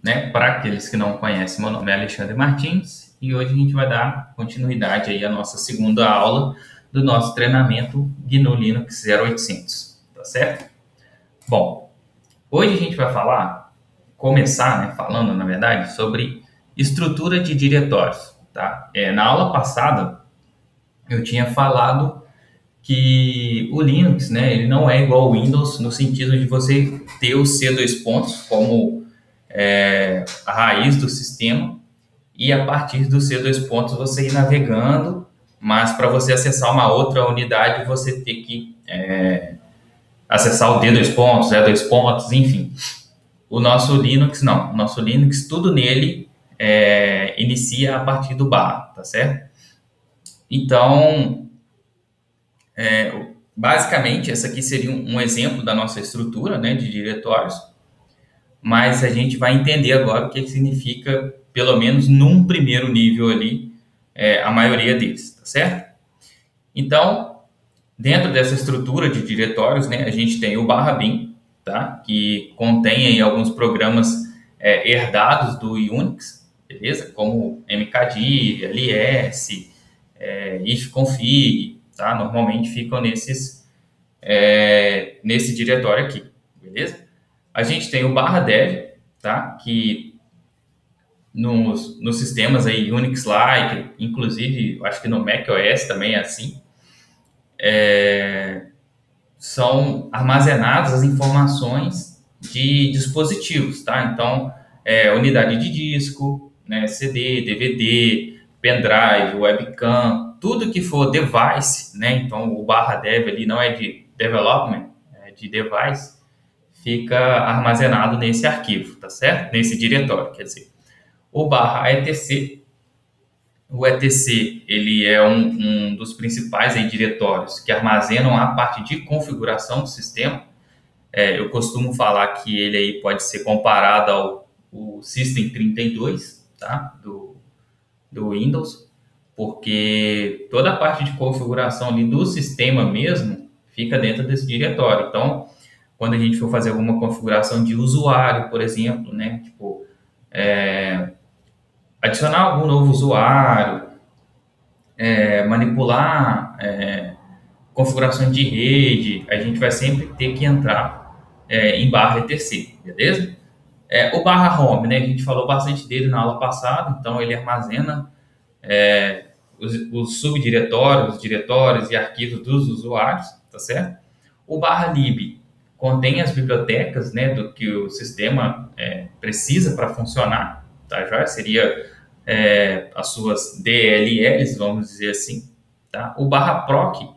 né? Para aqueles que não conhecem, meu nome é Alexandre Martins e hoje a gente vai dar continuidade aí à nossa segunda aula do nosso treinamento GNU Linux 0800, tá certo? Bom, hoje a gente vai começar, né, falando, na verdade, sobre estrutura de diretórios, tá? Na aula passada eu tinha falado que o Linux, né, ele não é igual ao Windows no sentido de você ter o C dois pontos como a raiz do sistema e a partir do C dois pontos você ir navegando, mas para você acessar uma outra unidade você tem que acessar o D dois pontos, E dois pontos, enfim. O nosso Linux não, o nosso Linux tudo nele inicia a partir do barra, tá certo? Então, basicamente, essa aqui seria um exemplo da nossa estrutura, né, de diretórios, mas a gente vai entender agora o que significa, pelo menos num primeiro nível ali, a maioria deles, tá certo? Então, dentro dessa estrutura de diretórios, né, a gente tem o barra bin, tá, que contém aí alguns programas herdados do Unix, beleza? Como mkdir, ls, ifconfig, tá? Normalmente ficam nesse diretório aqui, beleza? A gente tem o barra dev, tá? Que nos sistemas aí Unix-like, inclusive acho que no macOS também é assim, são armazenadas as informações de dispositivos, tá? Então, unidade de disco, né, CD, DVD, pendrive, webcam, tudo que for device, né? Então, o barra dev ali não é de development, é de device, fica armazenado nesse arquivo, tá certo? Nesse diretório, quer dizer. O barra etc, o etc ele é um dos principais aí diretórios que armazenam a parte de configuração do sistema. Eu costumo falar que ele aí pode ser comparado ao System 32, tá? Do Windows, porque toda a parte de configuração ali do sistema mesmo fica dentro desse diretório. Então, quando a gente for fazer alguma configuração de usuário, por exemplo, né? Tipo, adicionar algum novo usuário, manipular configurações de rede, a gente vai sempre ter que entrar em barra etc, beleza? O barra home, né? A gente falou bastante dele na aula passada, então ele armazena os subdiretórios, os diretórios e arquivos dos usuários, tá certo? O barra lib contém as bibliotecas, né, do que o sistema precisa para funcionar, tá? Já seria as suas DLLs, vamos dizer assim, tá? O barra proc,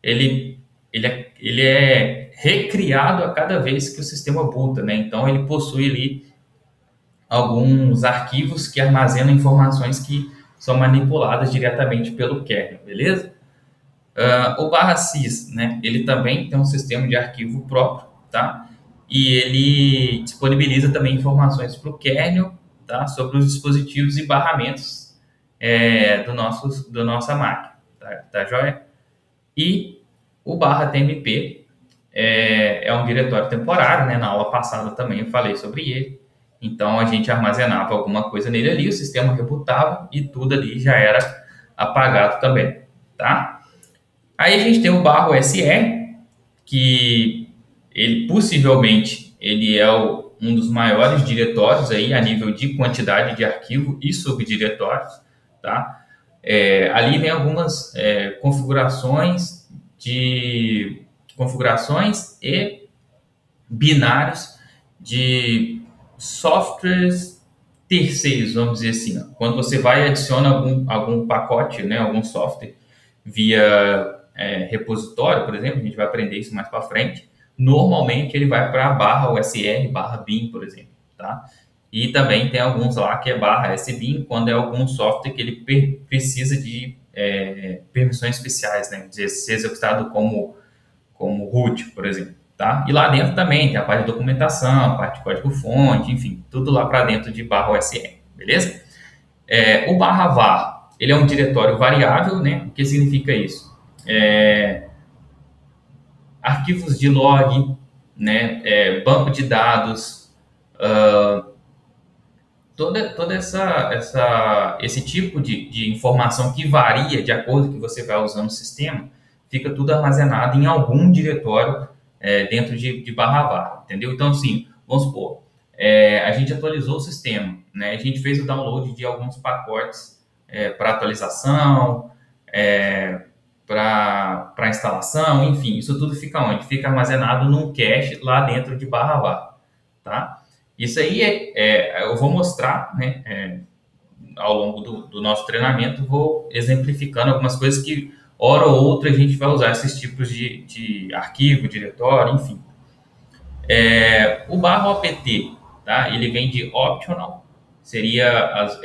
ele é recriado a cada vez que o sistema boota, né? Então ele possui ali alguns arquivos que armazenam informações que são manipuladas diretamente pelo kernel, beleza? O barra sys, né? Ele também tem um sistema de arquivo próprio, tá? E ele disponibiliza também informações para o kernel, tá? Sobre os dispositivos e barramentos da nossa máquina, tá joia? E o barra tmp é um diretório temporário, né? Na aula passada também eu falei sobre ele. Então a gente armazenava alguma coisa nele ali, o sistema rebutava e tudo ali já era apagado também, tá? Aí a gente tem o barra SE, que ele possivelmente ele é um dos maiores diretórios aí a nível de quantidade de arquivo e subdiretórios, tá? Ali vem algumas configurações e binários de softwares terceiros, vamos dizer assim. Ó. Quando você vai e adiciona algum pacote, né, algum software via repositório, por exemplo, a gente vai aprender isso mais para frente. Normalmente ele vai para a barra USR, barra bin, por exemplo, tá? E também tem alguns lá que é barra SBIN, quando é algum software que ele precisa de permissões especiais, né? Ser executado como root, por exemplo, tá? E lá dentro também tem a parte de documentação, a parte de código-fonte, enfim, tudo lá para dentro de barra USR, beleza? O barra var, ele é um diretório variável, né? O que significa isso? Arquivos de log, né? Banco de dados, esse tipo de informação que varia de acordo com que você vai usando o sistema, fica tudo armazenado em algum diretório dentro de barra var, entendeu? Então, assim, vamos supor, a gente atualizou o sistema, né? A gente fez o download de alguns pacotes para atualização, para instalação, enfim, isso tudo fica onde? Fica armazenado num cache lá dentro de barra var, tá? Isso aí eu vou mostrar, né, ao longo do nosso treinamento, vou exemplificando algumas coisas que, hora ou outra, a gente vai usar esses tipos de arquivo, diretório, enfim. O barra opt, tá? Ele vem de optional, seria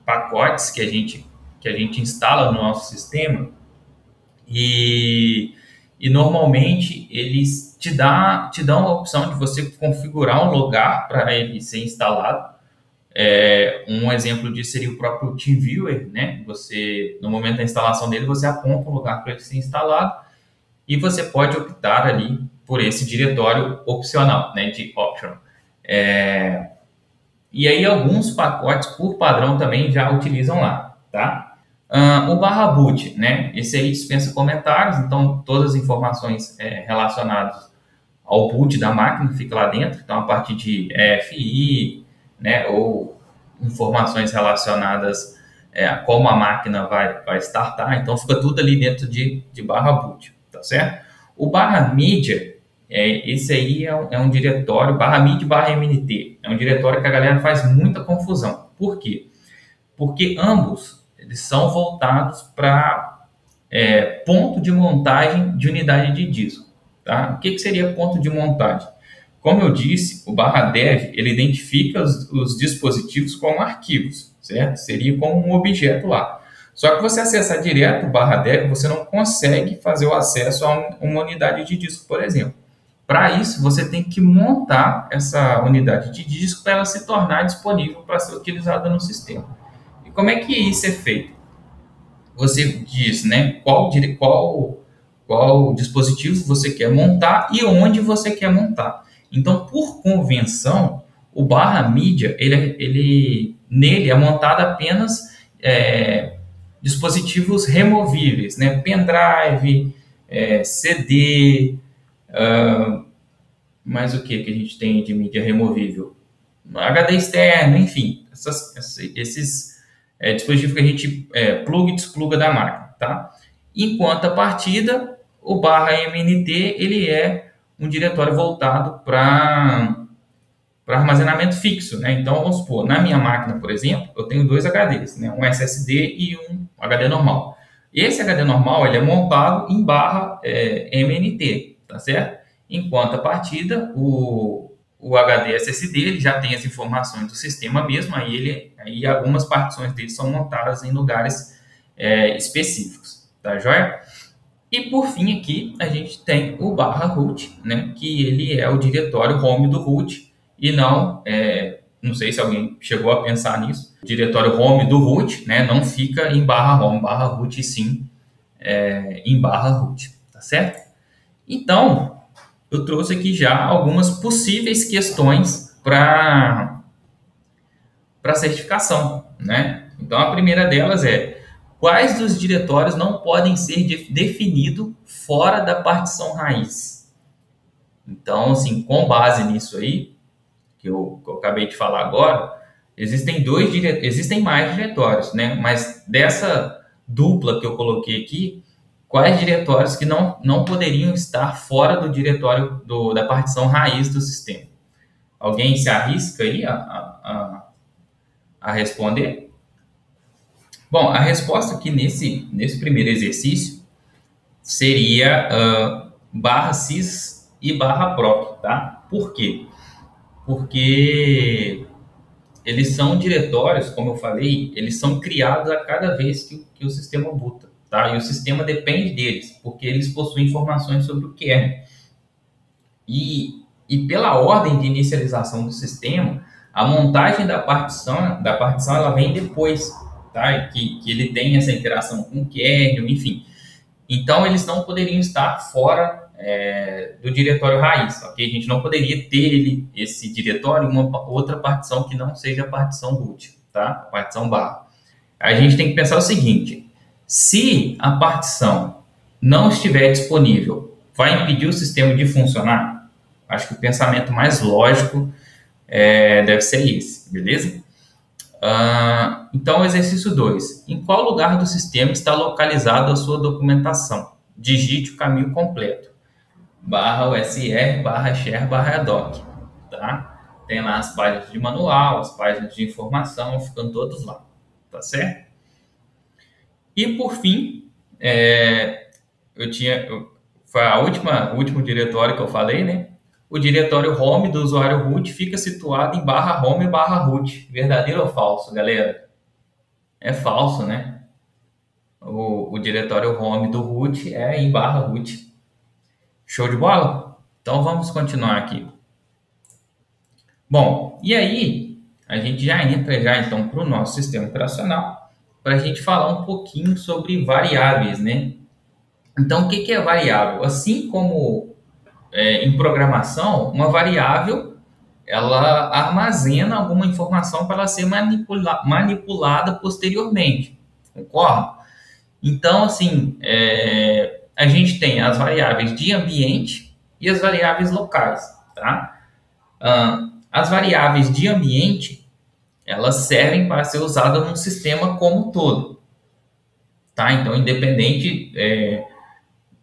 pacotes que a gente instala no nosso sistema e normalmente eles te dão a opção de você configurar um lugar para ele ser instalado. Um exemplo disso seria o próprio TeamViewer, né? Você, no momento da instalação dele, você aponta um lugar para ele ser instalado e você pode optar ali por esse diretório opcional, né? De optional. E aí alguns pacotes, por padrão, também já utilizam lá, tá? O barra boot, né? Esse aí dispensa comentários, então todas as informações relacionadas ao boot da máquina fica lá dentro, então a partir de EFI, né? Ou informações relacionadas a como a máquina vai startar, então fica tudo ali dentro de barra boot, tá certo? O barra media, esse aí é um diretório, barra media barra MNT, é um diretório que a galera faz muita confusão. Por quê? Porque ambos eles são voltados para ponto de montagem de unidade de disco. Tá? O que seria ponto de montagem? Como eu disse, o barra dev ele identifica os dispositivos como arquivos, certo? Seria como um objeto lá. Só que você acessar direto o barra dev, você não consegue fazer o acesso a uma unidade de disco, por exemplo. Para isso, você tem que montar essa unidade de disco para ela se tornar disponível para ser utilizada no sistema. E como é que isso é feito? Você diz, né, qual dispositivo você quer montar e onde você quer montar. Então, por convenção, o barra mídia, nele é montado apenas dispositivos removíveis, né, pendrive, CD, mais o que a gente tem de mídia removível? HD externo, enfim, esses dispositivos que a gente pluga e despluga da máquina, tá? Enquanto a partida, o barra MNT, ele é um diretório voltado para armazenamento fixo, né? Então, vamos supor, na minha máquina, por exemplo, eu tenho dois HDs, né? Um SSD e um HD normal. Esse HD normal, ele é montado em barra MNT, tá certo? Enquanto a partida, o HD SSD ele já tem as informações do sistema mesmo, aí algumas partições dele são montadas em lugares específicos, tá joia? E por fim aqui a gente tem o barra root, né, que ele é o diretório home do root e não sei se alguém chegou a pensar nisso, o diretório home do root, né, não fica em barra home, barra root, e sim em barra root, tá certo? Então, eu trouxe aqui já algumas possíveis questões para certificação, né? Então, a primeira delas é: quais dos diretórios não podem ser definidos fora da partição raiz? Então, assim, com base nisso aí, que eu acabei de falar agora, existem mais diretórios, né? Mas dessa dupla que eu coloquei aqui, quais diretórios que não poderiam estar fora do diretório da partição raiz do sistema? Alguém se arrisca aí a responder? Bom, a resposta aqui nesse primeiro exercício seria barra sys e barra proc, tá? Por quê? Porque eles são diretórios, como eu falei, eles são criados a cada vez que o sistema boota, tá? E o sistema depende deles, porque eles possuem informações sobre o kernel. E pela ordem de inicialização do sistema, a montagem da partição ela vem depois, tá? Que ele tem essa interação com o kernel, enfim. Então, eles não poderiam estar fora do diretório raiz, ok? A gente não poderia ter esse diretório em uma outra partição que não seja a partição root, tá? A partição barra. A gente tem que pensar o seguinte: se a partição não estiver disponível, vai impedir o sistema de funcionar? Acho que o pensamento mais lógico deve ser esse, beleza? Então, exercício 2. Em qual lugar do sistema está localizada a sua documentação? Digite o caminho completo. /usr, /share, /doc. Tá? Tem lá as páginas de manual, as páginas de informação, ficando todos lá. Tá certo? E, por fim, foi o último diretório que eu falei, né? O diretório home do usuário root fica situado em /home /root. Verdadeiro ou falso, galera? É falso, né? O diretório home do root é em /root. Show de bola? Então vamos continuar aqui. Bom, e aí a gente já entra então para o nosso sistema operacional para a gente falar um pouquinho sobre variáveis, né? Então, o que é variável? Assim como em programação, uma variável ela armazena alguma informação para ela ser manipulada posteriormente, concorda? Então, assim, a gente tem as variáveis de ambiente e as variáveis locais, tá? As variáveis de ambiente, elas servem para ser usadas num sistema como um todo, tá? Então, independente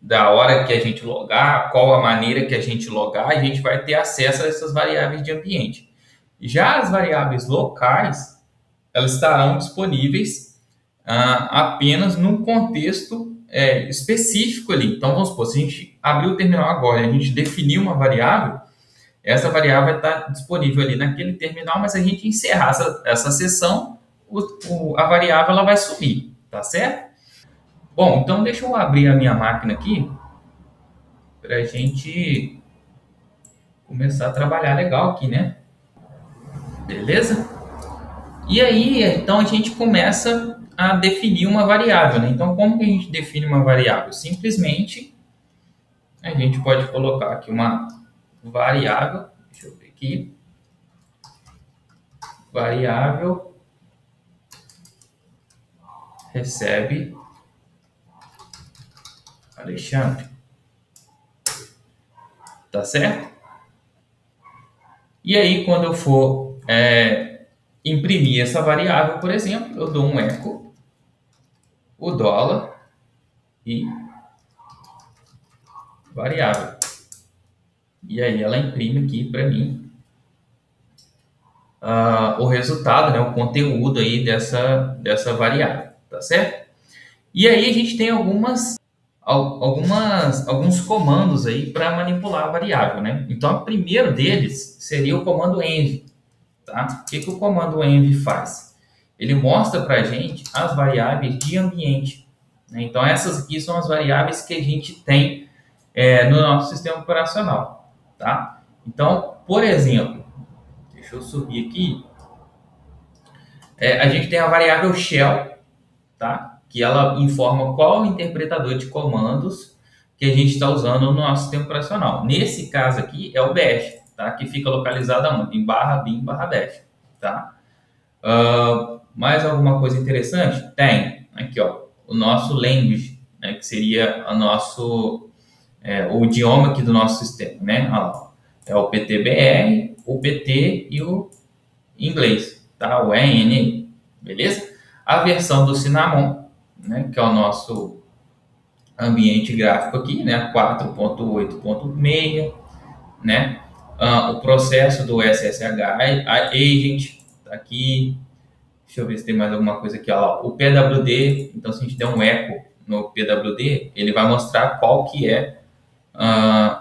da hora que a gente logar, qual a maneira que a gente logar, a gente vai ter acesso a essas variáveis de ambiente. Já as variáveis locais, elas estarão disponíveis apenas num contexto específico ali. Então, vamos supor, se a gente abrir o terminal agora e a gente definir uma variável, essa variável vai estar disponível ali naquele terminal, mas se a gente encerrar essa sessão, a variável ela vai sumir, tá certo? Bom, então deixa eu abrir a minha máquina aqui para a gente começar a trabalhar legal aqui, né? Beleza? E aí, então a gente começa a definir uma variável, né? Então, como que a gente define uma variável? Simplesmente, a gente pode colocar aqui uma variável, deixa eu ver aqui, variável recebe Alexandre, tá certo? E aí, quando eu for imprimir essa variável, por exemplo, eu dou um echo, o dólar e variável. E aí ela imprime aqui para mim o resultado, né, o conteúdo aí dessa variável, tá certo? E aí a gente tem alguns comandos aí para manipular a variável, né? Então, o primeiro deles seria o comando env, tá? O que o comando env faz? Ele mostra para a gente as variáveis de ambiente, né? Então, essas aqui são as variáveis que a gente tem no nosso sistema operacional, tá? Então, por exemplo, deixa eu subir aqui, a gente tem a variável shell, tá? Que ela informa qual o interpretador de comandos que a gente está usando no nosso sistema operacional. Nesse caso aqui é o bash, tá? Que fica localizado onde? Em /bin/bash, tá? Mais alguma coisa interessante? Tem. Aqui, ó, o nosso language, né, que seria o idioma aqui do nosso sistema, né? É o PTBR, o PT e o inglês, tá? O EN, beleza? A versão do Cinnamon, né, que é o nosso ambiente gráfico aqui, né, 4.8.6, né, o processo do SSH Agent, tá aqui, deixa eu ver se tem mais alguma coisa aqui, ó, o PWD, então se a gente der um eco no PWD, ele vai mostrar qual que é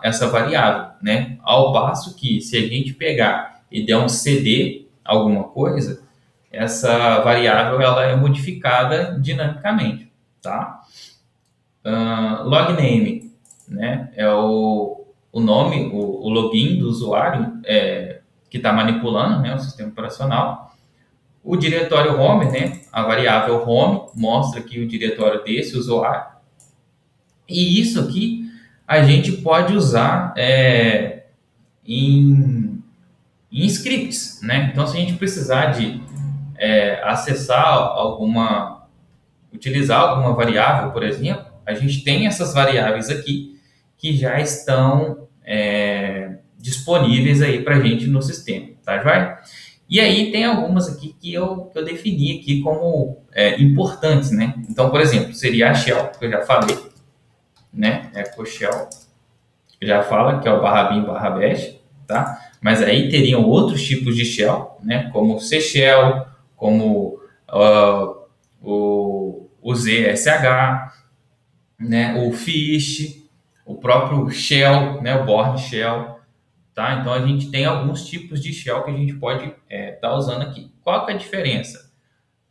essa variável, né, ao passo que se a gente pegar e der um CD, alguma coisa, essa variável ela é modificada dinamicamente, tá? Logname, né? É o nome, o login do usuário que está manipulando, né, o sistema operacional. O diretório home, né? A variável home mostra aqui o diretório desse usuário. E isso aqui a gente pode usar em scripts, né? Então, se a gente precisar de acessar utilizar alguma variável, por exemplo, a gente tem essas variáveis aqui que já estão disponíveis aí para a gente no sistema, tá joia? E aí tem algumas aqui que eu defini aqui como importantes, né? Então, por exemplo, seria a shell, que eu já falei, né? Echo shell, que já fala que é o /bin /bash, tá? Mas aí teriam outros tipos de shell, né? Como C shell, como o ZSH, né? O fish, o próprio shell, né? O Bourne shell, tá? Então a gente tem alguns tipos de shell que a gente pode estar usando aqui. Qual que é a diferença?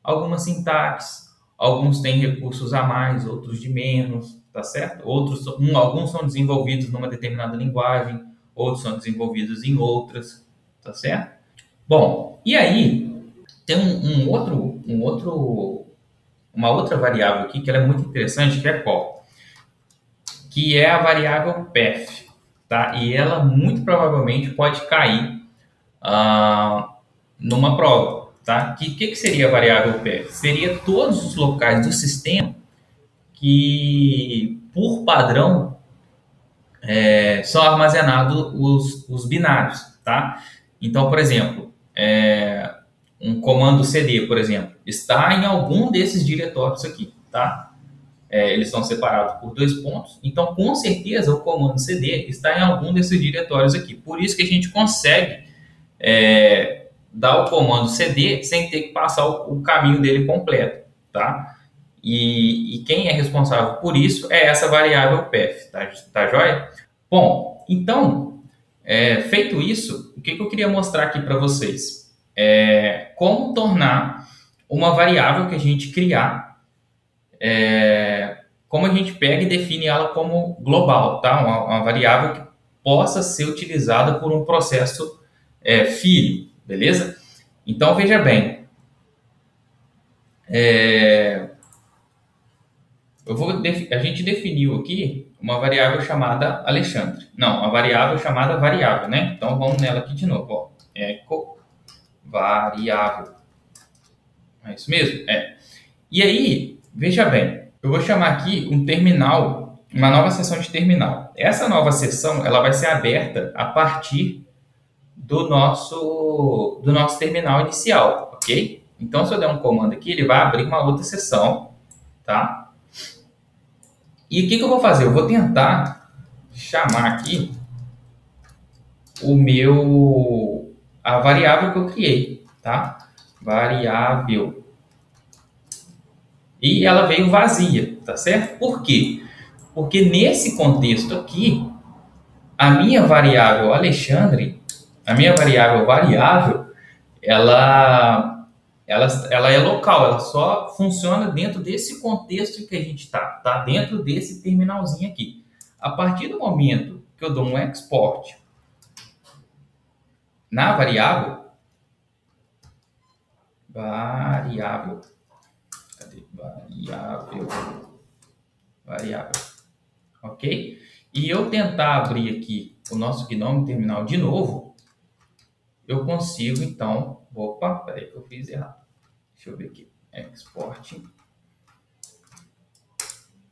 Algumas sintaxes, alguns têm recursos a mais, outros de menos, tá certo? Alguns são desenvolvidos numa determinada linguagem, outros são desenvolvidos em outras, tá certo? Bom, e aí tem uma outra variável aqui que ela é muito interessante, que é qual? Que é a variável path, tá? E ela muito provavelmente pode cair numa prova, tá? Que seria a variável path? Seria todos os locais do sistema que, por padrão, são armazenados os binários, tá? Então, por exemplo, um comando CD, por exemplo, está em algum desses diretórios aqui, tá? Eles estão separados por 2 pontos, então com certeza o comando CD está em algum desses diretórios aqui. Por isso que a gente consegue dar o comando CD sem ter que passar o caminho dele completo, tá? E quem é responsável por isso é essa variável path, tá joia? Bom, então, feito isso, o que eu queria mostrar aqui para vocês? Como tornar uma variável que a gente criar, como a gente pega e define ela como global, tá? Uma variável que possa ser utilizada por um processo filho, beleza? Então, veja bem, a gente definiu aqui uma variável chamada Alexandre. Não, uma variável chamada variável, né? Então, vamos nela aqui de novo. Ó. Echo variável. É isso mesmo? E aí, veja bem, eu vou chamar aqui um terminal, uma nova seção de terminal. Essa nova seção ela vai ser aberta a partir do nosso terminal inicial, ok? Então, se eu der um comando aqui, ele vai abrir uma outra seção, tá? E o que eu vou fazer? Eu vou tentar chamar aqui a variável que eu criei, tá? Variável. E ela veio vazia, tá certo? Por quê? Porque nesse contexto aqui, a minha variável Alexandre, a minha variável variável, ela é local, ela só funciona dentro desse contexto que a gente tá dentro desse terminalzinho aqui. A partir do momento que eu dou um export na variável, cadê? Variável, ok? E eu tentar abrir aqui o nosso GNOME terminal de novo, eu consigo então, opa, peraí que eu fiz errado. Deixa eu ver aqui, export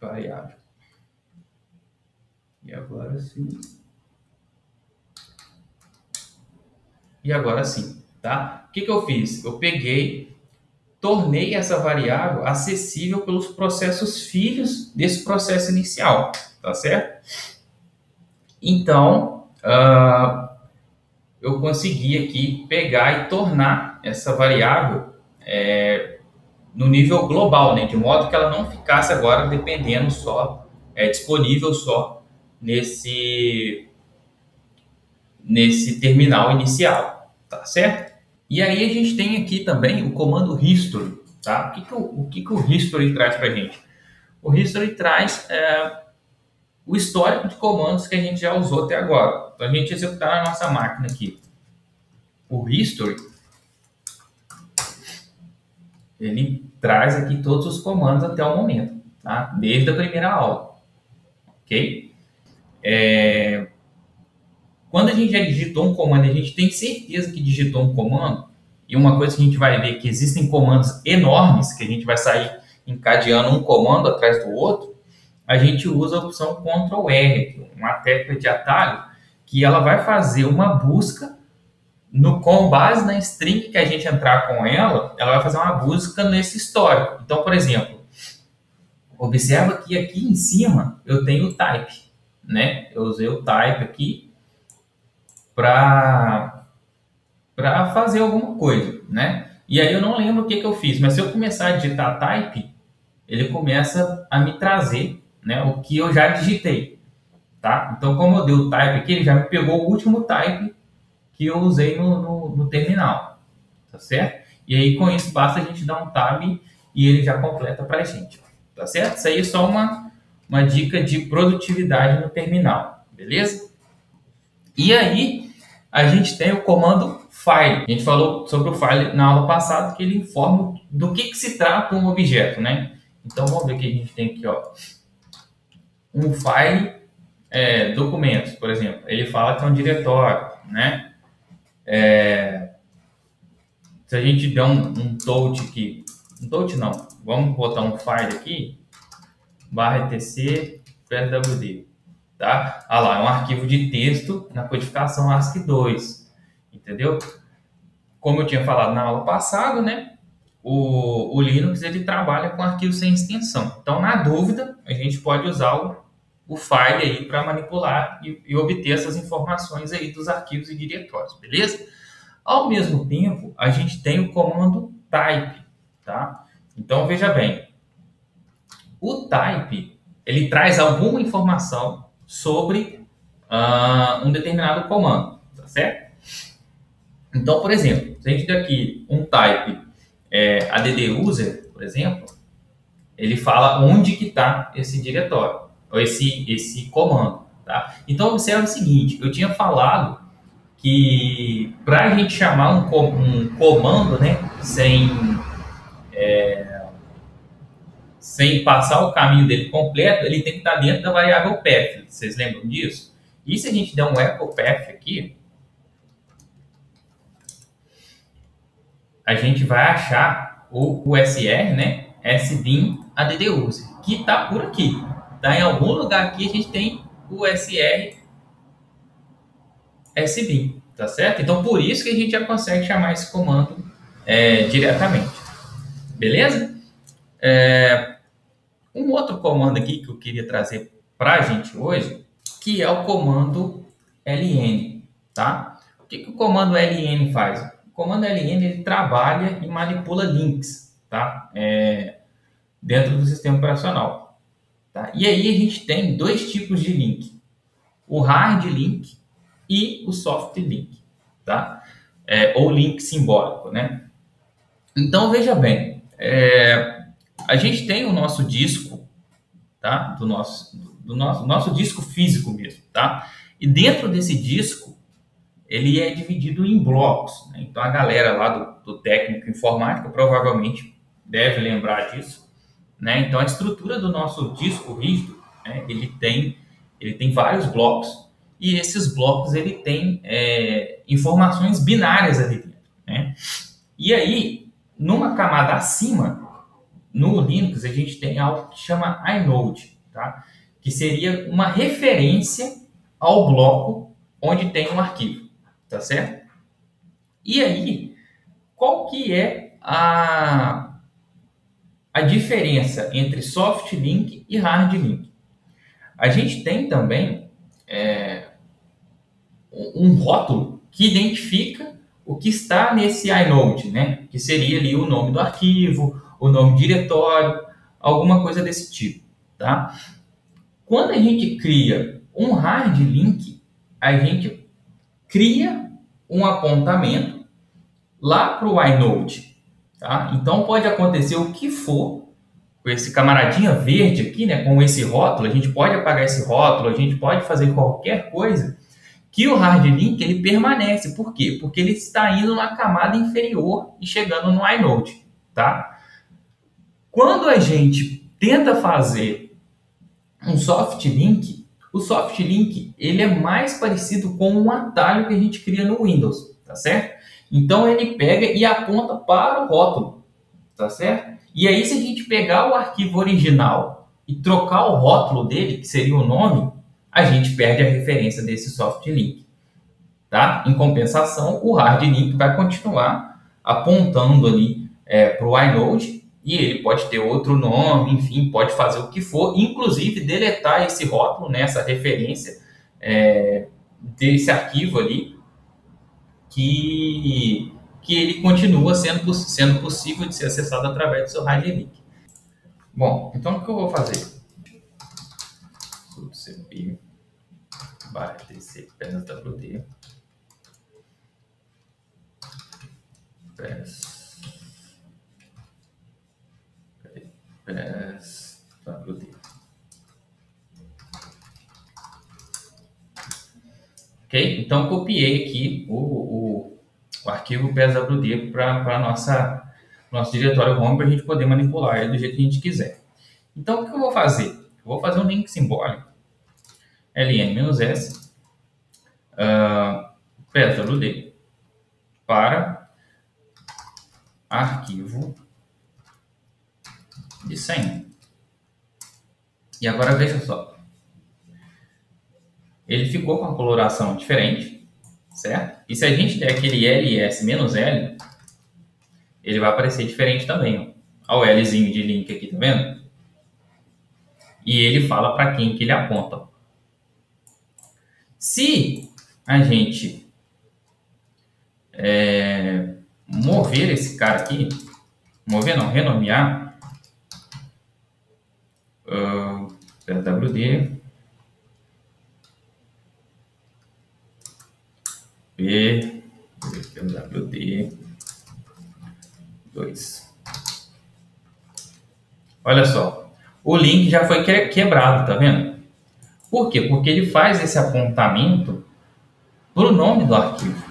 variável. E agora sim. E agora sim, tá? O que eu fiz? Eu peguei, tornei essa variável acessível pelos processos filhos desse processo inicial, tá certo? Então, eu consegui aqui pegar e tornar essa variável no nível global, né? De modo que ela não ficasse agora dependendo só, disponível só nesse terminal inicial, tá certo? E aí a gente tem aqui também o comando history, tá? O que o history traz para a gente? O history traz o histórico de comandos que a gente já usou até agora. Então a gente executar na nossa máquina aqui o history, ele traz aqui todos os comandos até o momento, tá? Desde a primeira aula, ok? Quando a gente já digitou um comando, a gente tem certeza que digitou um comando, e uma coisa que a gente vai ver é que existem comandos enormes, que a gente vai sair encadeando um comando atrás do outro, a gente usa a opção Ctrl R, uma tecla de atalho, que ela vai fazer uma busca com base na string que a gente entrar com ela, ela vai fazer uma busca nesse histórico. Então, por exemplo, observa que aqui em cima eu tenho o type, né? Eu usei o type aqui para fazer alguma coisa, né? E aí eu não lembro o que eu fiz, mas se eu começar a digitar type, ele começa a me trazer, né, o que eu já digitei, tá? Então, como eu dei o type aqui, ele já me pegou o último type que eu usei no terminal, tá certo? E aí, com isso, basta a gente dar um tab e ele já completa para a gente, tá certo? Isso aí é só uma dica de produtividade no terminal, beleza? E aí, a gente tem o comando file. A gente falou sobre o file na aula passada, que ele informa do que se trata um objeto, né? Então, vamos ver o que a gente tem aqui, ó. Um file, documentos, por exemplo. Ele fala que é um diretório, né? Se a gente der um touch aqui, um touch não, vamos botar um file aqui, /etc pwd, tá? Ah lá, é um arquivo de texto na codificação ASCII2, entendeu? Como eu tinha falado na aula passada, né? O Linux ele trabalha com arquivos sem extensão. Então, na dúvida, a gente pode usar o file aí para manipular e obter essas informações aí dos arquivos e diretórios, beleza? Ao mesmo tempo, a gente tem o comando type, tá? Então, veja bem, o type, ele traz alguma informação sobre um determinado comando, tá certo? Então, por exemplo, se a gente der aqui um type add user, por exemplo, ele fala onde que está esse diretório, ou esse comando, tá? Então, observe o seguinte, eu tinha falado que para a gente chamar um comando, né, sem passar o caminho dele completo, ele tem que estar dentro da variável path. Vocês lembram disso? E se a gente der um echo path aqui, a gente vai achar o USR, né, sbin add-user, que está por aqui. Tá? Em algum lugar aqui a gente tem o USR sbin, tá certo? Então, por isso que a gente já consegue chamar esse comando diretamente. Beleza? Um outro comando aqui que eu queria trazer para a gente hoje, que é o comando ln, tá? O que o comando ln faz? O comando ln ele trabalha e manipula links, tá? Dentro do sistema operacional. Tá? E aí a gente tem dois tipos de link, o hard link e o soft link, tá? Ou link simbólico, né? Então, veja bem, a gente tem o nosso disco, tá? Do nosso disco físico mesmo, tá? E dentro desse disco, ele é dividido em blocos, né? Então, a galera lá do técnico informática provavelmente deve lembrar disso, né? Então, a estrutura do nosso disco rígido, né? Ele tem vários blocos, e esses blocos ele tem informações binárias ali dentro, né? E aí, numa camada acima, no Linux, a gente tem algo que chama inode, tá? Que seria uma referência ao bloco onde tem um arquivo, tá certo? E aí, qual que é a diferença entre soft link e hard link? A gente tem também um rótulo que identifica o que está nesse inode, né? Que seria ali o nome do arquivo, o nome do diretório, alguma coisa desse tipo, tá? Quando a gente cria um hard link, a gente cria um apontamento lá para o inode, tá? Então pode acontecer o que for com esse camaradinha verde aqui, né? Com esse rótulo, a gente pode apagar esse rótulo, a gente pode fazer qualquer coisa, que o hard link ele permanece. Por quê? Porque ele está indo na camada inferior e chegando no inode, tá? Quando a gente tenta fazer um soft link, O soft link, ele é mais parecido com um atalho que a gente cria no Windows, tá certo? Então ele pega e aponta para o rótulo, tá certo? E aí se a gente pegar o arquivo original e trocar o rótulo dele, que seria o nome, a gente perde a referência desse soft link, tá? Em compensação, o hard link vai continuar apontando ali para o inode, e ele pode ter outro nome, enfim, pode fazer o que for, inclusive deletar esse rótulo, né, essa referência desse arquivo ali, que ele continua sendo possível de ser acessado através do seu hard link. Bom, então o que eu vou fazer? Sudo cp /tc pswd pswd. Ok? Então copiei aqui o arquivo pswd para nosso diretório home para a gente poder manipular ele do jeito que a gente quiser. Então o que eu vou fazer? Eu vou fazer um link simbólico ln-s pswd para arquivo de senha. E agora veja só. Ele ficou com uma coloração diferente, certo? E se a gente der aquele ls-l, ele vai aparecer diferente também. Ó. Olha o Lzinho de link aqui, tá vendo? E ele fala para quem que ele aponta. Se a gente mover esse cara aqui, mover não, renomear, pwd pwd 2. Olha só, o link já foi quebrado, tá vendo? Por quê? Porque ele faz esse apontamento para o nome do arquivo,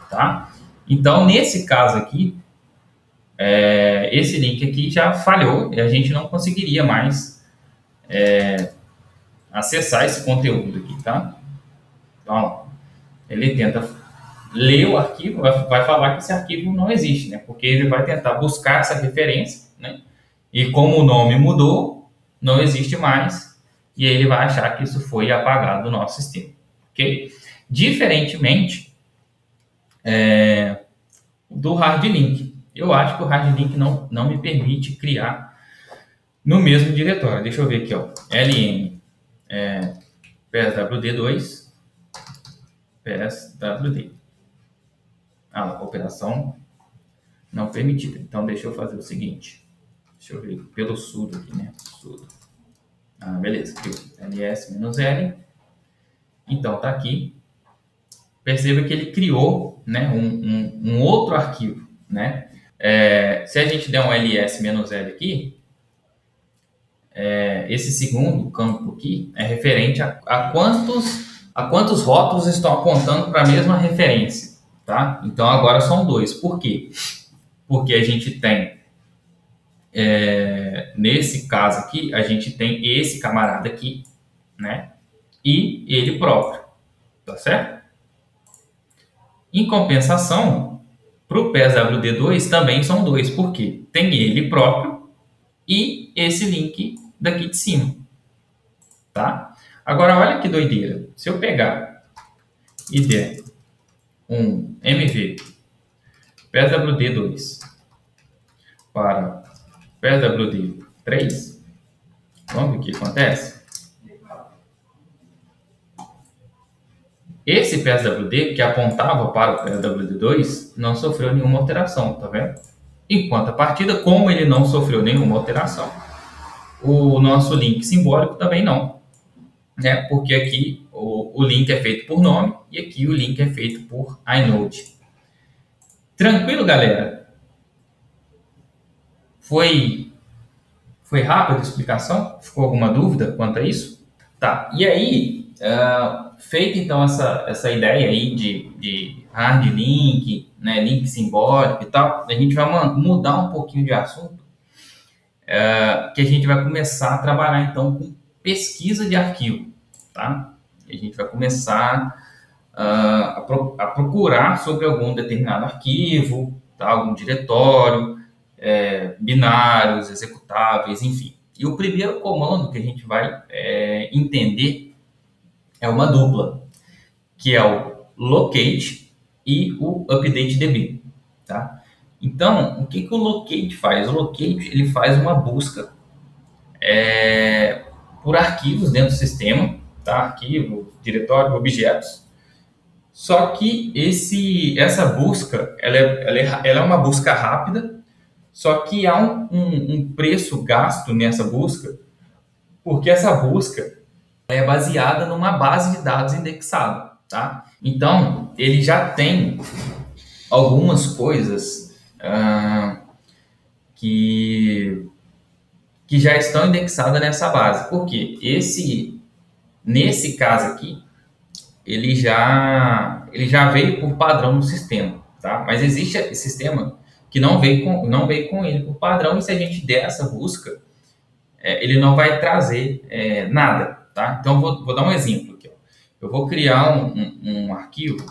tá? Então, nesse caso aqui, esse link aqui já falhou e a gente não conseguiria mais acessar esse conteúdo aqui, tá? Então, ele tenta ler o arquivo, vai falar que esse arquivo não existe, né? Porque ele vai tentar buscar essa referência, né? E como o nome mudou, não existe mais, e aí ele vai achar que isso foi apagado do nosso sistema, ok? Diferentemente do hard link. Eu acho que o hard link não me permite criar no mesmo diretório. Deixa eu ver aqui, ó. ln pswd2 pswd. Operação não permitida. Então, deixa eu fazer o seguinte. Deixa eu ver pelo sudo aqui, né? Sudo. Beleza. ls-l. Então, tá aqui. Perceba que ele criou, né, um outro arquivo, né? Se a gente der um ls-l aqui, esse segundo campo aqui é referente a quantos rótulos estão apontando para a mesma referência, tá? Então agora são 2. Por quê? Porque a gente tem, nesse caso aqui, a gente tem esse camarada aqui, né? E ele próprio, tá certo? Em compensação, para o pswd2 também são 2, porque tem ele próprio e esse link daqui de cima, tá? Agora, olha que doideira. Se eu pegar e der um mv pswd2 para pswd3, vamos ver o que acontece? Esse pswd que apontava para o pswd2 não sofreu nenhuma alteração, tá vendo? Enquanto a partida, como ele não sofreu nenhuma alteração, o nosso link simbólico também não, né? Porque aqui o link é feito por nome e aqui o link é feito por inode. Tranquilo, galera? Foi rápida a explicação? Ficou alguma dúvida quanto a isso? Tá, e aí, feita então essa ideia aí de hard link, né, link simbólico e tal, a gente vai mudar um pouquinho de assunto, que a gente vai começar a trabalhar então com pesquisa de arquivo, tá? E a gente vai começar a procurar sobre algum determinado arquivo, tá? Algum diretório, binários, executáveis, enfim. E o primeiro comando que a gente vai entender é uma dupla, que é o locate e o updatedb, tá? Então, o que o locate faz? O locate ele faz uma busca por arquivos dentro do sistema, tá? Arquivo, diretório, objetos. Só que essa busca, ela é uma busca rápida, só que há um preço gasto nessa busca, porque essa busca é baseada numa base de dados indexada, tá? Então, ele já tem algumas coisas que já estão indexadas nessa base. Porque nesse caso aqui, ele já veio por padrão no sistema, tá? Mas existe esse sistema que não veio com ele por padrão, e se a gente der essa busca, ele não vai trazer nada, tá? Então, vou dar um exemplo aqui. Ó. Eu vou criar um arquivo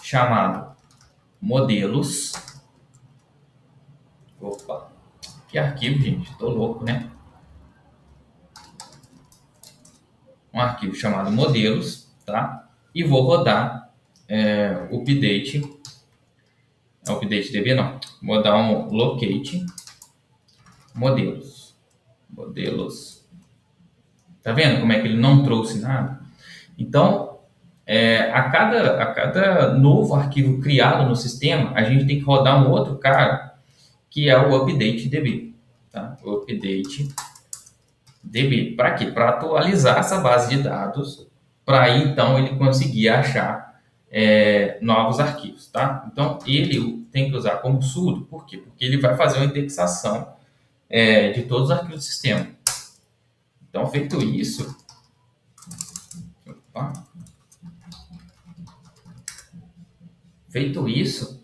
chamado modelos. Opa, que arquivo, gente? Tô louco, né? Um arquivo chamado modelos, tá? E vou rodar update DB não. Vou dar um locate modelos. Tá vendo como é que ele não trouxe nada? Então, a cada novo arquivo criado no sistema, a gente tem que rodar um outro cara, que é o update DB. Tá? O update DB. Para quê? Para atualizar essa base de dados, para aí então ele conseguir achar novos arquivos. Tá? Então, ele tem que usar como sudo. Por quê? Porque ele vai fazer uma indexação de todos os arquivos do sistema. Então, feito isso... Opa. Feito isso,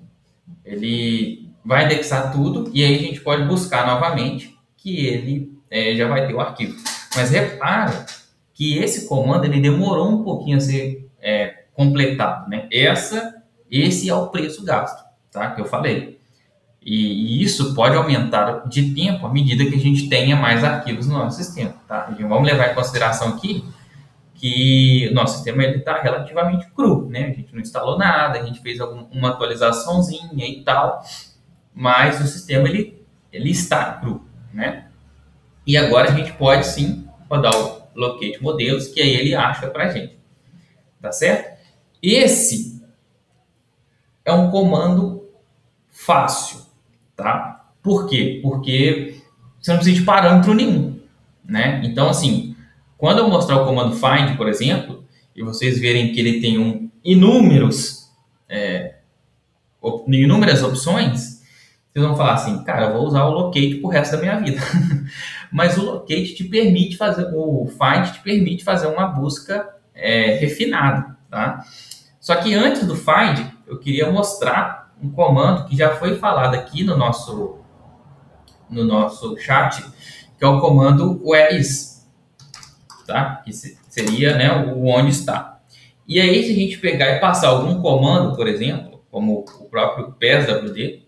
ele vai indexar tudo e aí a gente pode buscar novamente que ele já vai ter o arquivo. Mas repara que esse comando ele demorou um pouquinho a ser completado, né? Esse é o preço gasto, tá? Que eu falei. E isso pode aumentar de tempo à medida que a gente tenha mais arquivos no nosso sistema, tá? E vamos levar em consideração aqui que o nosso sistema está relativamente cru, né? A gente não instalou nada, a gente fez uma atualizaçãozinha e tal, mas o sistema ele está cru, né? E agora a gente pode sim rodar o locate modelos, que aí ele acha para a gente, tá certo? Esse é um comando fácil, tá? Por quê? Porque você não precisa de parâmetro nenhum, né? Então, assim, quando eu mostrar o comando find, por exemplo, e vocês verem que ele tem inúmeras opções, vocês vão falar assim, cara, eu vou usar o locate pro resto da minha vida. Mas o locate te permite fazer, o find te permite fazer uma busca refinada, tá? Só que antes do find, eu queria mostrar um comando que já foi falado aqui no nosso chat, que é o comando whereis. Tá? Que seria, né, o onde está. E aí, se a gente pegar e passar algum comando, por exemplo, como o próprio PSWD,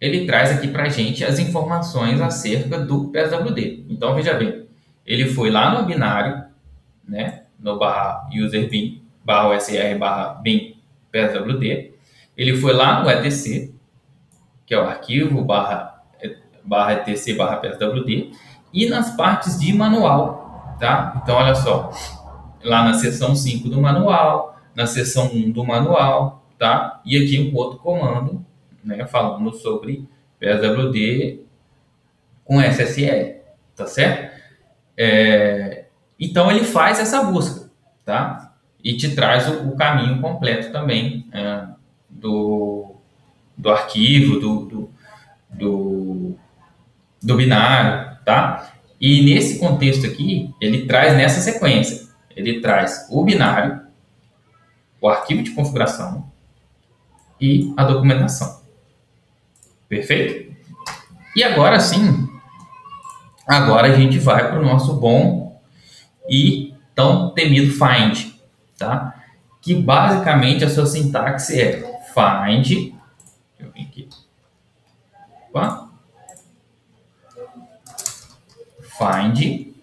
ele traz aqui para a gente as informações acerca do PSWD. Então, veja bem, ele foi lá no binário, né, no /userbin, /usr, /bin PSWD, ele foi lá no etc, que é o arquivo /etc /pswd, e nas partes de manual, tá? Então, olha só, lá na seção 5 do manual, na seção 1 do manual, tá? E aqui um outro comando, né, falando sobre PSWD com SSL, tá certo? Então, ele faz essa busca, tá? E te traz o caminho completo também do arquivo, do binário, tá? E nesse contexto aqui, ele traz nessa sequência, ele traz o binário, o arquivo de configuração e a documentação. Perfeito? E agora sim, Agora a gente vai para o nosso bom e tão temido find, tá? Que basicamente a sua sintaxe é find, deixa eu vir aqui, opa, find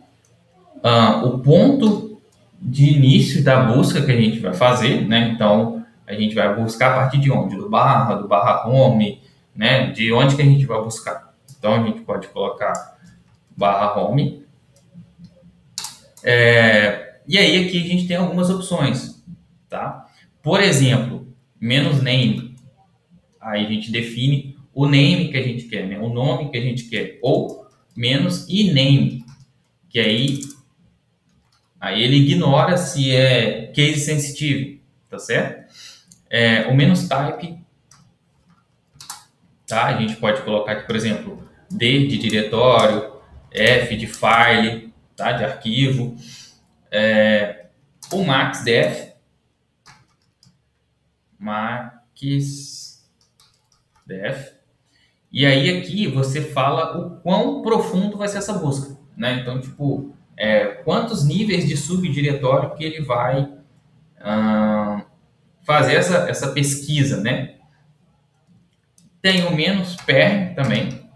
o ponto de início da busca que a gente vai fazer, né? Então a gente vai buscar a partir de onde? Do barra home, né? De onde que a gente vai buscar? Então a gente pode colocar barra home. E aí aqui a gente tem algumas opções, tá? Por exemplo, menos name, aí a gente define o name que a gente quer, né? O nome que a gente quer, ou menos e name, que aí ele ignora se é case sensitive, tá certo? O menos type, tá? A gente pode colocar aqui, por exemplo, D de diretório, F de file, tá? De arquivo, o max def, max def. E aí aqui você fala o quão profundo vai ser essa busca, né? Então, tipo, quantos níveis de subdiretório que ele vai fazer essa pesquisa, né? Tem o menos per também,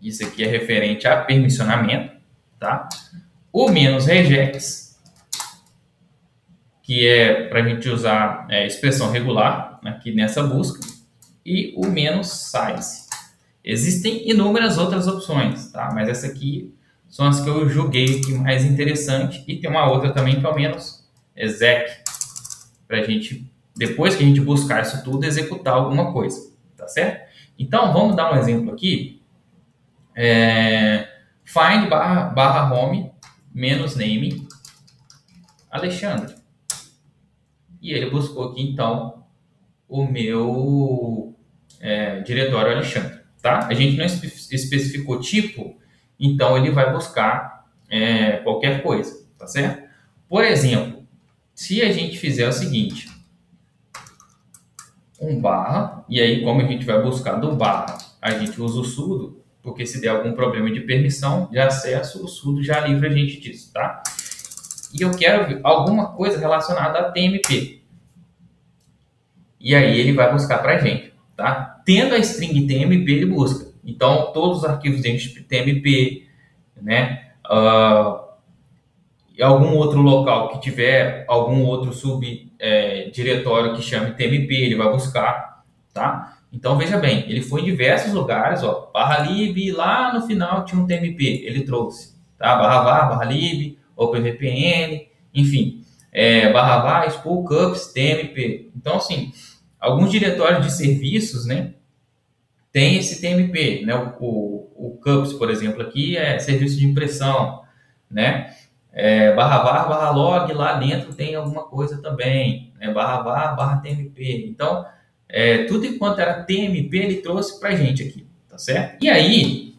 isso aqui é referente a permissionamento, tá? O menos regex, que é para a gente usar expressão regular aqui nessa busca, e o menos size. Existem inúmeras outras opções, tá? Mas essa aqui são as que eu julguei aqui mais interessante, e tem uma outra também que é o menos exec, para a gente, depois que a gente buscar isso tudo, executar alguma coisa, tá certo? Então, vamos dar um exemplo aqui. Find barra home menos name Alexandre. E ele buscou aqui, então, o meu diretório Alexandre, tá? A gente não especificou tipo, então ele vai buscar qualquer coisa, tá certo? Por exemplo, se a gente fizer o seguinte, um barra, e aí como a gente vai buscar do barra, a gente usa o sudo, porque se der algum problema de permissão de acesso, o sudo já livra a gente disso, tá? E eu quero ver alguma coisa relacionada a TMP. E aí ele vai buscar pra gente, tá? Tendo a string TMP, ele busca. Então, todos os arquivos dentro de TMP, né? E algum outro local que tiver algum outro subdiretório que chame TMP, ele vai buscar, tá? Então, veja bem, ele foi em diversos lugares, ó, barra lib, lá no final tinha um TMP, ele trouxe, tá? Barra var, barra lib, OpenVPN, enfim, barra var, spoolcups, TMP. Então, assim, alguns diretórios de serviços, né, tem esse TMP, né? O cups, por exemplo, aqui é serviço de impressão, né? Barra var, barra log, lá dentro tem alguma coisa também, né? Barra var, barra TMP. Então, tudo enquanto era TMP, ele trouxe para a gente aqui, tá certo? E aí,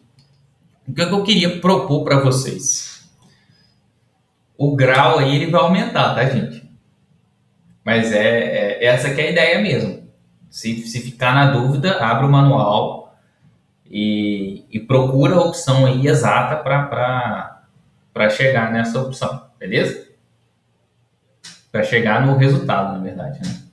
o que eu queria propor para vocês? O grau aí ele vai aumentar, tá, gente? Mas essa que é a ideia mesmo. Se ficar na dúvida, abre o manual e procura a opção aí exata para chegar nessa opção, beleza? Para chegar no resultado, na verdade, né?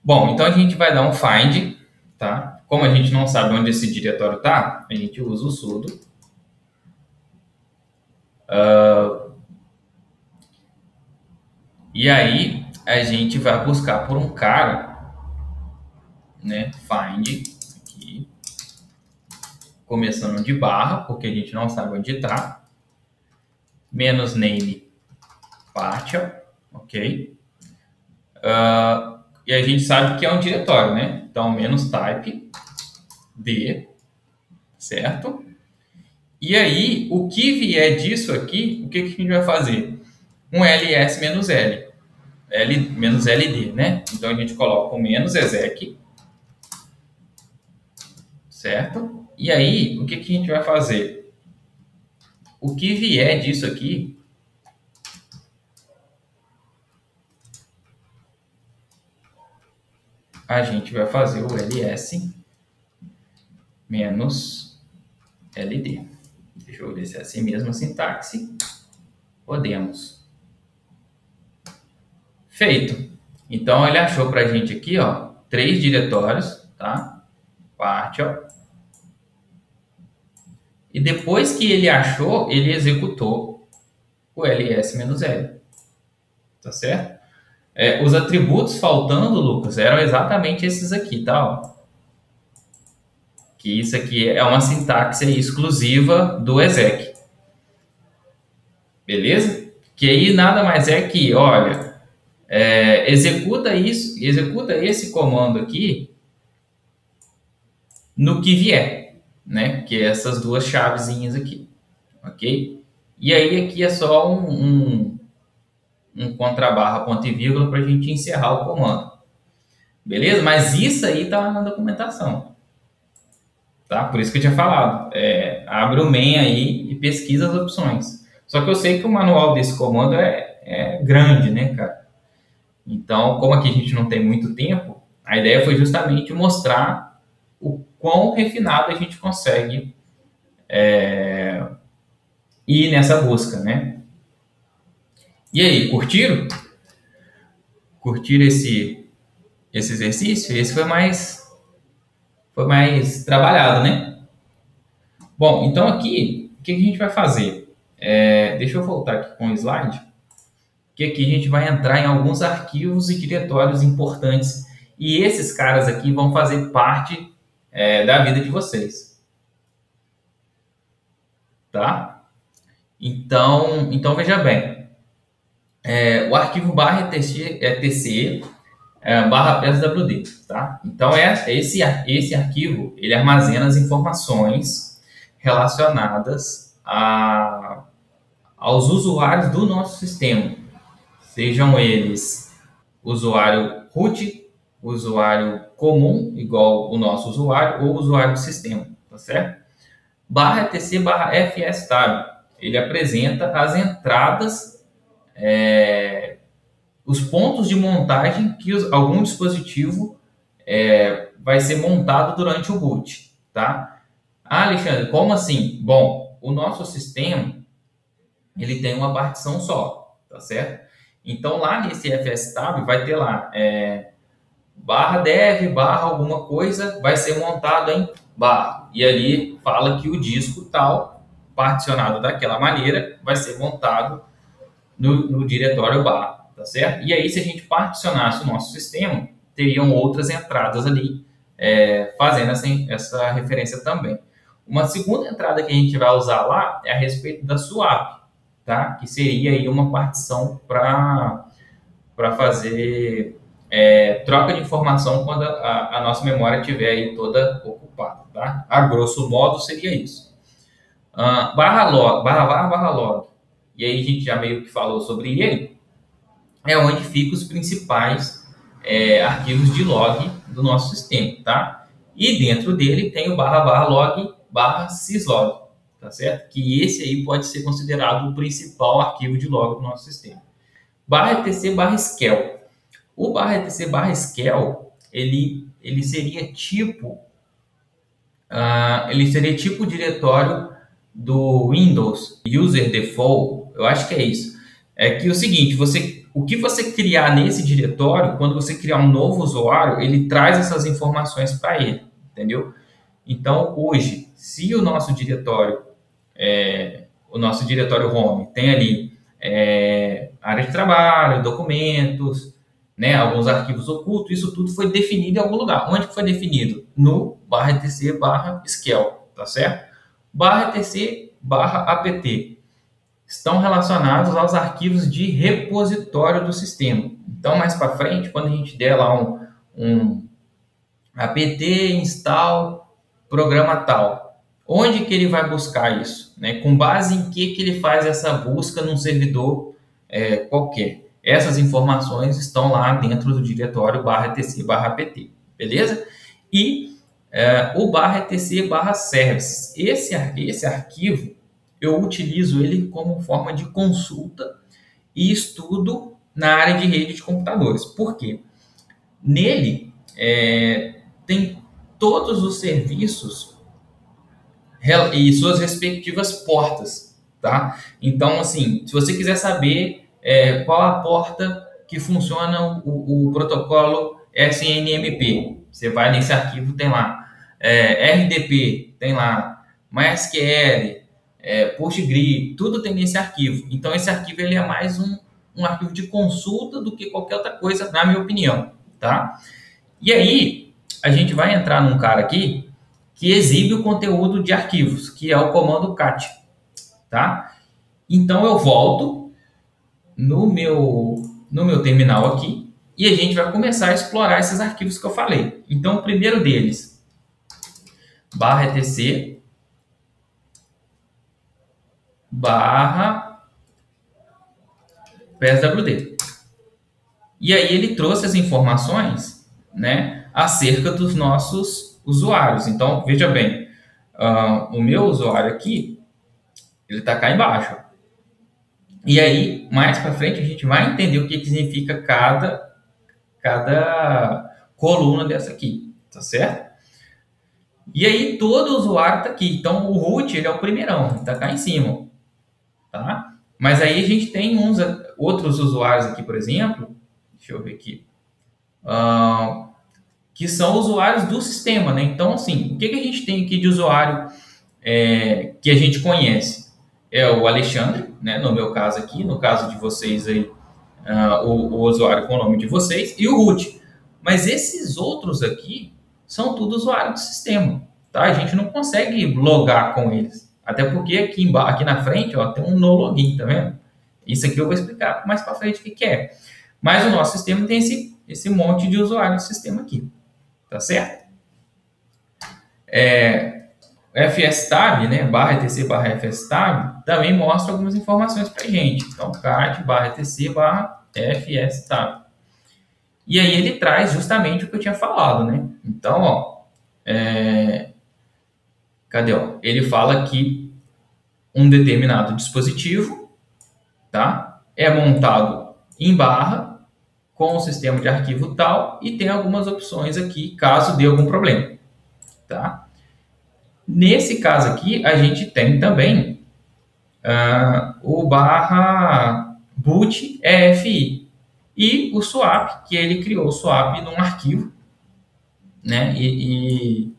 Bom, então a gente vai dar um find, tá? Como a gente não sabe onde esse diretório está, a gente usa o sudo. E aí a gente vai buscar por um cara, né? Find aqui, começando de barra, porque a gente não sabe onde está. Menos name partial, ok? E a gente sabe que é um diretório, né? Então, menos type D, certo? E aí, o que vier disso aqui, o que a gente vai fazer? Um ls menos l, menos ld, né? Então, a gente coloca o menos exec, certo? E aí, o que a gente vai fazer? O que vier disso aqui, a gente vai fazer o ls menos ld. Deixa eu ver se é assim mesmo a sintaxe. Podemos. Feito. Então ele achou para a gente aqui, ó, 3 diretórios, tá? Parte, ó. E depois que ele achou, ele executou o ls-l. Tá certo? Os atributos faltando, Lucas, eram exatamente esses aqui, tá? Ó. Que isso aqui é uma sintaxe exclusiva do exec. Beleza? Que aí nada mais é que, olha, executa isso, executa esse comando aqui no que vier, né? Que é essas duas chavezinhas aqui, ok? E aí aqui é só um contrabarra, ponto e vírgula para a gente encerrar o comando. Beleza? Mas isso aí tá na documentação. Tá? Por isso que eu tinha falado. Abre o main aí e pesquisa as opções. Só que eu sei que o manual desse comando é grande, né, cara? Então, como aqui a gente não tem muito tempo, a ideia foi justamente mostrar o quão refinado a gente consegue ir nessa busca, né? E aí, curtiram? Curtiram esse exercício? Esse foi mais trabalhado, né? Bom, então aqui, o que a gente vai fazer? Deixa eu voltar aqui com o slide, que aqui a gente vai entrar em alguns arquivos e diretórios importantes e esses caras aqui vão fazer parte da vida de vocês, tá? Então veja bem, o arquivo barra tc barra pswd, tá? Então esse arquivo ele armazena as informações relacionadas aos usuários do nosso sistema, sejam eles usuário root, usuário comum, igual o nosso usuário, ou usuário do sistema, tá certo? Barra etc barra fstab, ele apresenta as entradas, os pontos de montagem que algum dispositivo vai ser montado durante o boot, tá? Ah, Alexandre, como assim? Bom, o nosso sistema ele tem uma partição só, tá certo? Então lá nesse fstab vai ter lá barra dev, barra alguma coisa, vai ser montado em barra. E ali fala que o disco tal, particionado daquela maneira, vai ser montado no diretório barra, tá certo? E aí se a gente particionasse o nosso sistema, teriam outras entradas ali fazendo essa referência também. Uma segunda entrada que a gente vai usar lá é a respeito da swap, tá? Que seria aí uma partição para fazer troca de informação quando a nossa memória estiver aí toda ocupada, tá? A grosso modo seria isso. Barra log, barra log. E aí a gente já meio que falou sobre ele. É onde ficam os principais arquivos de log do nosso sistema, tá? E dentro dele tem o barra log barra syslog, tá certo? Que esse aí pode ser considerado o principal arquivo de log do nosso sistema. Barra etc barra scale. O barra etc barra scale, ele seria tipo o diretório do Windows User Default, eu acho que é isso. É que é o seguinte, o que você criar nesse diretório, quando você criar um novo usuário, ele traz essas informações para ele, entendeu? Então, hoje, se o nosso diretório home tem ali área de trabalho, documentos, né, alguns arquivos ocultos, isso tudo foi definido em algum lugar. Onde foi definido? No barra etc barra scale, tá certo? Barra etc barra apt estão relacionados aos arquivos de repositório do sistema. Então, mais para frente, quando a gente der lá um apt install programa tal, onde que ele vai buscar isso? Né? Com base em que ele faz essa busca num servidor qualquer? Essas informações estão lá dentro do diretório barra etc barra apt, beleza? E o barra etc barra services. Esse arquivo, eu utilizo ele como forma de consulta e estudo na área de rede de computadores. Por quê? Nele tem todos os serviços e suas respectivas portas, tá? Então, assim, se você quiser saber qual a porta que funciona o protocolo SNMP, você vai nesse arquivo, tem lá RDP, tem lá MySQL, PostgreSQL, tudo tem nesse arquivo. Então, esse arquivo ele é mais um arquivo de consulta do que qualquer outra coisa, na minha opinião, tá? E aí, a gente vai entrar num cara aqui que exibe o conteúdo de arquivos, que é o comando cat, tá? Então, eu volto no meu terminal aqui e a gente vai começar a explorar esses arquivos que eu falei. Então, o primeiro deles, /etc /pswd. E aí ele trouxe as informações, né, acerca dos nossos usuários. Então, veja bem, o meu usuário aqui, ele está cá embaixo. E aí, mais para frente, a gente vai entender o que significa cada coluna dessa aqui, tá certo? E aí, todo usuário está aqui. Então, o root, ele é o primeirão, está cá em cima, tá? Mas aí a gente tem outros usuários aqui, por exemplo, deixa eu ver aqui, que são usuários do sistema, né? Então, assim, o que a gente tem aqui de usuário que a gente conhece? É o Alexandre, né? No meu caso aqui, no caso de vocês aí, o usuário com o nome de vocês, e o root. Mas esses outros aqui são tudo usuário do sistema, tá? A gente não consegue logar com eles. Até porque aqui na frente, ó, tem um no login, tá vendo? Isso aqui eu vou explicar mais para frente o que é. Mas o nosso sistema tem esse monte de usuário do sistema aqui, tá certo? FSTab, né, /etc /FSTab, também mostra algumas informações para a gente. Então, cat /etc /FSTab. E aí ele traz justamente o que eu tinha falado, né? Então, ó, cadê? Ó? Ele fala que um determinado dispositivo, tá, é montado em barra com o sistema de arquivo tal e tem algumas opções aqui caso dê algum problema, tá? Nesse caso aqui, a gente tem também o /boot EFI e o swap, que ele criou o swap num arquivo, né? E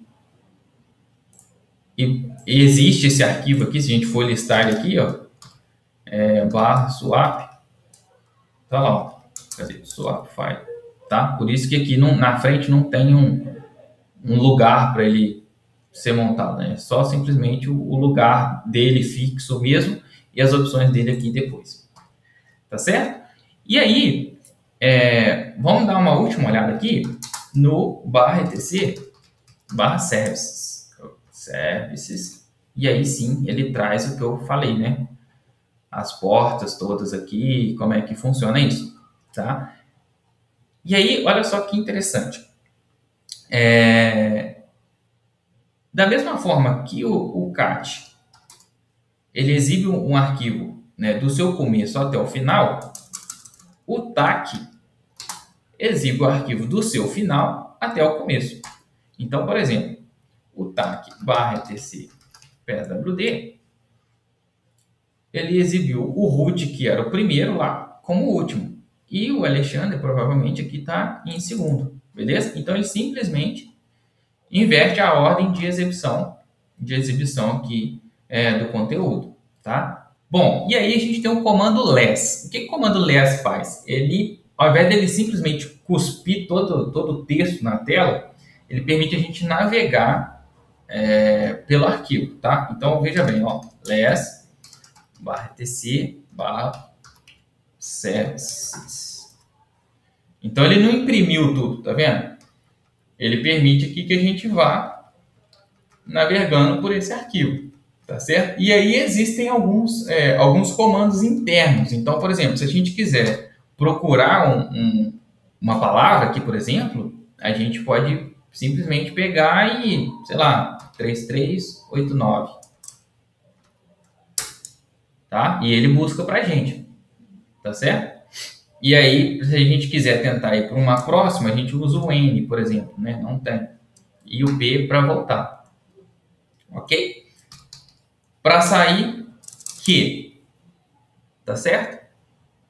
existe esse arquivo aqui, se a gente for listar ele aqui, ó, /swap, tá lá, ó, cadê? Swap file, tá? Por isso que aqui na frente não tem um lugar para ele ser montado, né? Só simplesmente o lugar dele fixo mesmo e as opções dele aqui depois, tá certo? E aí, vamos dar uma última olhada aqui no /etc /services, e aí sim ele traz o que eu falei, né? As portas todas aqui, como é que funciona isso, tá? E aí, olha só que interessante. Da mesma forma que o cat ele exibe um arquivo, né, do seu começo até o final, o tac exibe o arquivo do seu final até o começo. Então, por exemplo, o tac /etc pswd ele exibiu o root, que era o primeiro lá, como o último. E o Alexandre provavelmente aqui está em segundo, beleza? Então, ele simplesmente inverte a ordem de exibição aqui do conteúdo, tá? Bom, e aí a gente tem o comando less. O que o comando less faz? Ele, ao invés dele simplesmente cuspir todo o texto na tela, ele permite a gente navegar pelo arquivo, tá? Então, veja bem, ó, less /etc /services. Então, ele não imprimiu tudo, tá vendo? Ele permite aqui que a gente vá navegando por esse arquivo, tá certo? E aí existem alguns comandos internos. Então, por exemplo, se a gente quiser procurar uma palavra aqui, por exemplo, a gente pode simplesmente pegar e, sei lá, 3389, tá? E ele busca pra gente, tá certo? E aí, se a gente quiser tentar ir para uma próxima, a gente usa o N, por exemplo, né? Não tem. E o P para voltar. Ok? para sair Q, tá certo?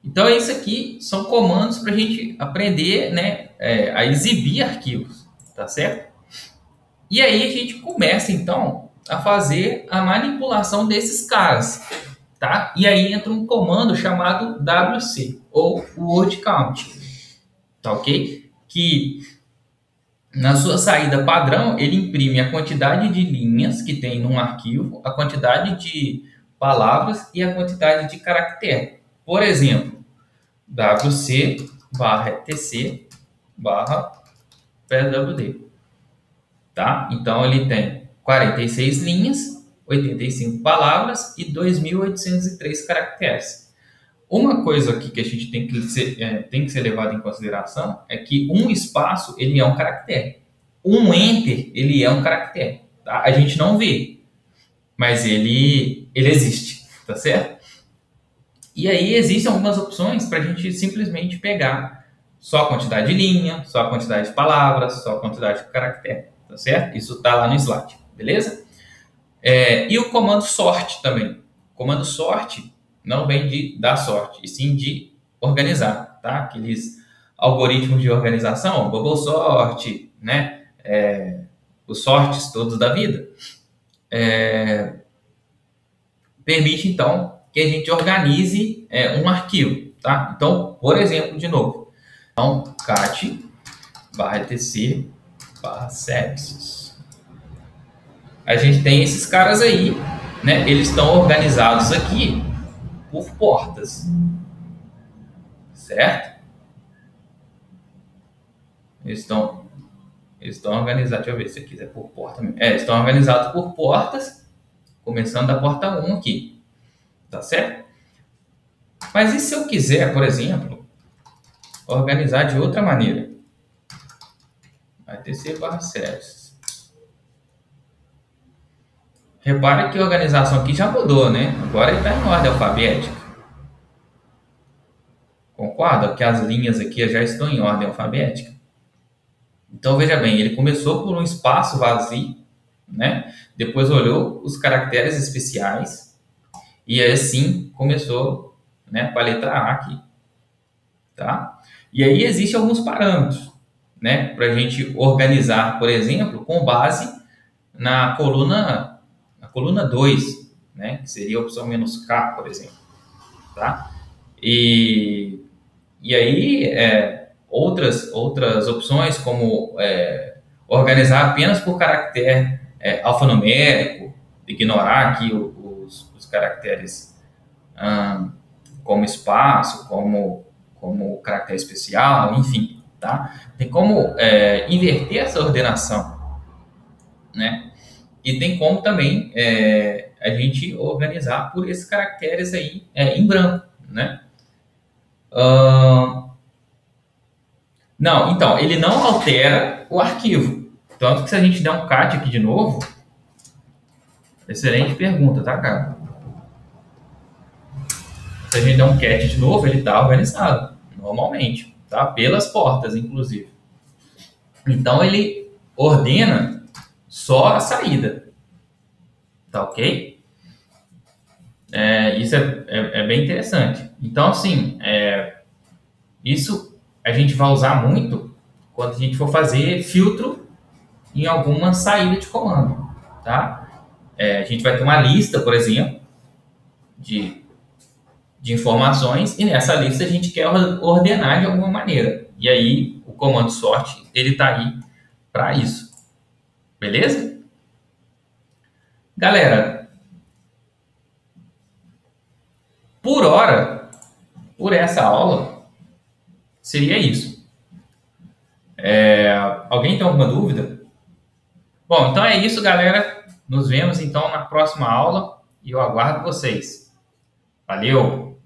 Então, isso aqui são comandos para a gente aprender, né, a exibir arquivos, tá certo? E aí a gente começa, então, a fazer a manipulação desses caras, tá? E aí entra um comando chamado WC, ou Word Count, tá ok? Que na sua saída padrão, ele imprime a quantidade de linhas que tem num arquivo, a quantidade de palavras e a quantidade de caractere. Por exemplo, wc/etc/pwd, tá? Então ele tem 46 linhas, 85 palavras e 2.803 caracteres. Uma coisa aqui que a gente tem que ser levado em consideração é que um espaço ele é um caractere, um enter ele é um caractere, tá? A gente não vê, mas ele existe, tá certo? E aí existem algumas opções para a gente simplesmente pegar só a quantidade de linha, só a quantidade de palavras, só a quantidade de caractere, tá certo? Isso está lá no slide, beleza? E o comando sort também. O comando sort não vem de dar sorte, e sim de organizar, tá? Aqueles algoritmos de organização, Bubble Sort, né? Os sortes todos da vida. Permite, então, que a gente organize um arquivo, tá? Então, por exemplo, de novo. Então, cat/etc/services. A gente tem esses caras aí, né? Eles estão organizados aqui por portas, certo? Eles estão organizados, deixa eu ver se aqui é por porta mesmo. Eles estão organizados por portas, começando da porta 1 aqui, tá certo? Mas e se eu quiser, por exemplo, organizar de outra maneira? etc/services. Repara que a organização aqui já mudou, né? Agora ele está em ordem alfabética. Concorda que as linhas aqui já estão em ordem alfabética? Então, veja bem, ele começou por um espaço vazio, né? Depois olhou os caracteres especiais e assim começou, né, com a letra A aqui, tá? E aí existem alguns parâmetros, né, para a gente organizar, por exemplo, com base na coluna 2, né, que seria a opção "-k", por exemplo, tá? E aí, outras opções, como organizar apenas por caractere alfanumérico, ignorar aqui os caracteres como espaço, como caractere especial, enfim, tá? Tem como inverter essa ordenação, né? E tem como também a gente organizar por esses caracteres aí em branco, né? Não, então, ele não altera o arquivo. Tanto que se a gente der um cat aqui de novo, excelente pergunta, tá, cara? Se a gente der um cat de novo, ele está organizado, normalmente, tá? Pelas portas, inclusive. Então, ele ordena só a saída, tá ok? Isso é bem interessante. Então, assim, isso a gente vai usar muito quando a gente for fazer filtro em alguma saída de comando, tá? A gente vai ter uma lista, por exemplo, de informações, e nessa lista a gente quer ordenar de alguma maneira. E aí o comando sort, ele está aí para isso. Beleza? Galera, por hora, por essa aula, seria isso. Alguém tem alguma dúvida? Bom, então é isso, galera. Nos vemos então na próxima aula e eu aguardo vocês. Valeu!